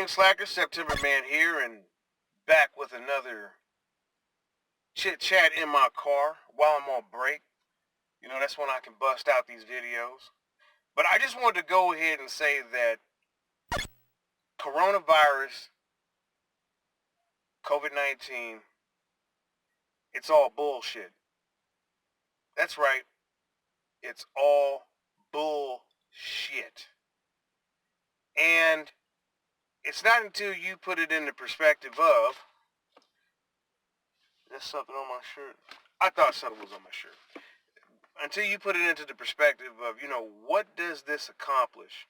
Greetings, Slackers. September Man here, and back with another chit chat in my car while I'm on break. You know, that's when I can bust out these videos. But I just wanted to go ahead and say that coronavirus, COVID-19, it's all bullshit. That's right. It's all bullshit. And it's not until you put it in the perspective of, there's something on my shirt. I thought something was on my shirt. Until you put it into the perspective of, what does this accomplish?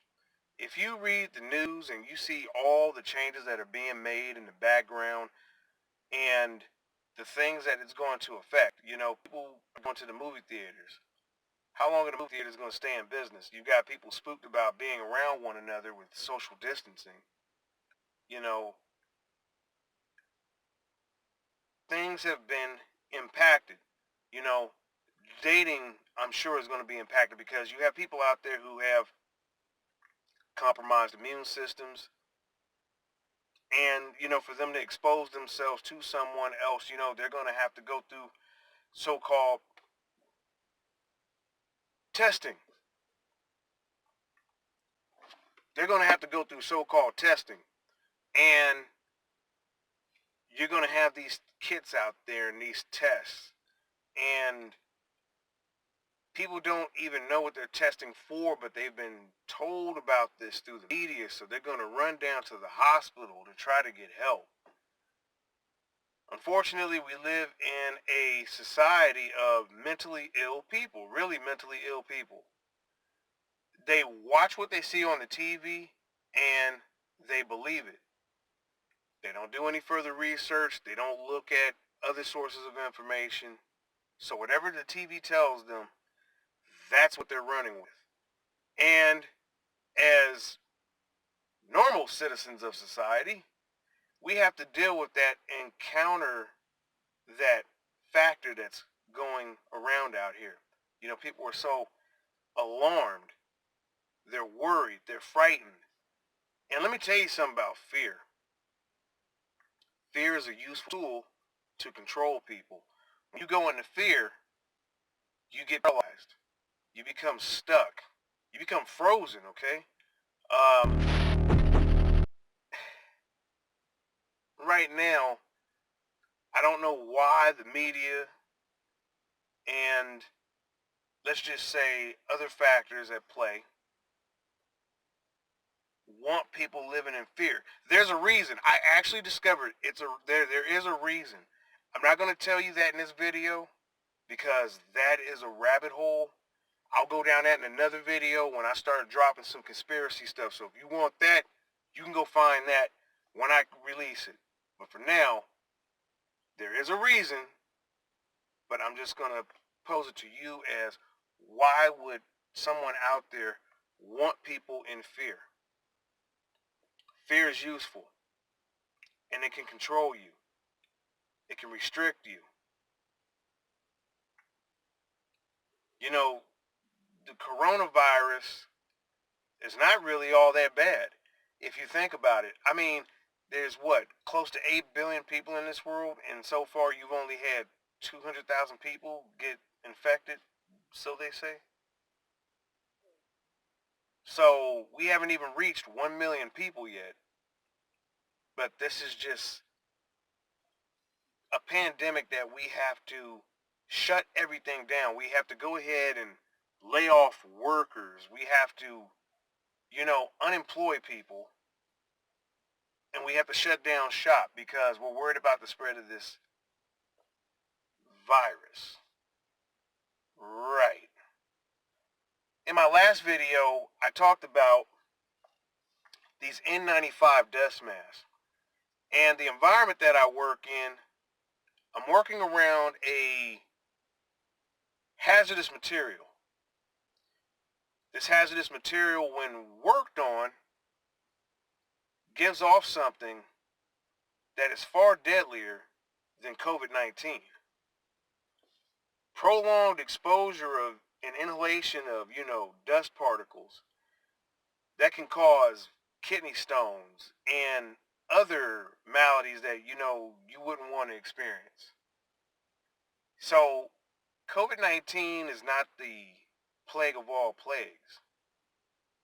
If you read the news and you see all the changes that are being made in the background and the things that it's going to affect, people are going to the movie theaters. How long are the movie theaters going to stay in business? You've got people spooked about being around one another with social distancing. Things have been impacted. Dating, I'm sure, is going to be impacted because you have people out there who have compromised immune systems. And, for them to expose themselves to someone else, they're going to have to go through so-called testing. They're going to have to go through so-called testing. And you're going to have these kits out there and these tests. And people don't even know what they're testing for, but they've been told about this through the media, so they're going to run down to the hospital to try to get help. Unfortunately, we live in a society of mentally ill people, really mentally ill people. They watch what they see on the TV and they believe it. They don't do any further research. They don't look at other sources of information. So whatever the TV tells them, that's what they're running with. And as normal citizens of society, we have to deal with that and counter that factor that's going around out here. People are so alarmed. They're worried. They're frightened. And let me tell you something about fear. Fear is a useful tool to control people. When you go into fear, you get paralyzed. You become stuck. You become frozen, okay? Right now, I don't know why the media and, let's just say, other factors at play want people living in fear. There's a reason. I actually discovered there is a reason. I'm not going to tell you that in this video because that is a rabbit hole. I'll go down that in another video when I start dropping some conspiracy stuff. So if you want that, you can go find that when I release it. But for now, there is a reason, but I'm just going to pose it to you as, why would someone out there want people in fear? Fear is useful, and it can control you. It can restrict you. The coronavirus is not really all that bad if you think about it. I mean, there's close to 8 billion people in this world, and so far you've only had 200,000 people get infected, so they say. So we haven't even reached 1 million people yet. But this is just a pandemic that we have to shut everything down. We have to go ahead and lay off workers. We have to, unemploy people. And we have to shut down shop because we're worried about the spread of this virus. Right. In my last video, I talked about these N95 dust masks. And the environment that I work in, I'm working around a hazardous material. This hazardous material, when worked on, gives off something that is far deadlier than COVID-19. Prolonged exposure of and inhalation of, dust particles that can cause kidney stones and other maladies that you wouldn't want to experience. So COVID-19 is not the plague of all plagues.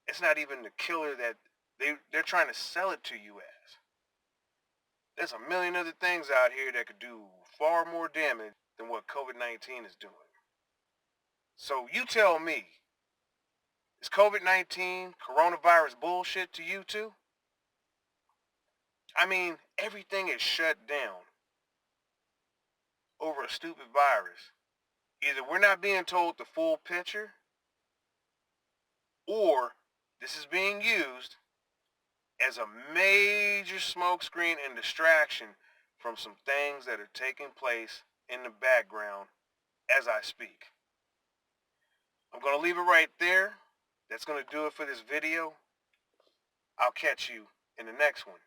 It's not even the killer that they're trying to sell it to you as. There's a million other things out here that could do far more damage than what COVID-19 is doing. So you tell me, is COVID-19 coronavirus bullshit to you too? I mean, everything is shut down over a stupid virus. Either we're not being told the full picture, or this is being used as a major smokescreen and distraction from some things that are taking place in the background as I speak. I'm going to leave it right there. That's going to do it for this video. I'll catch you in the next one.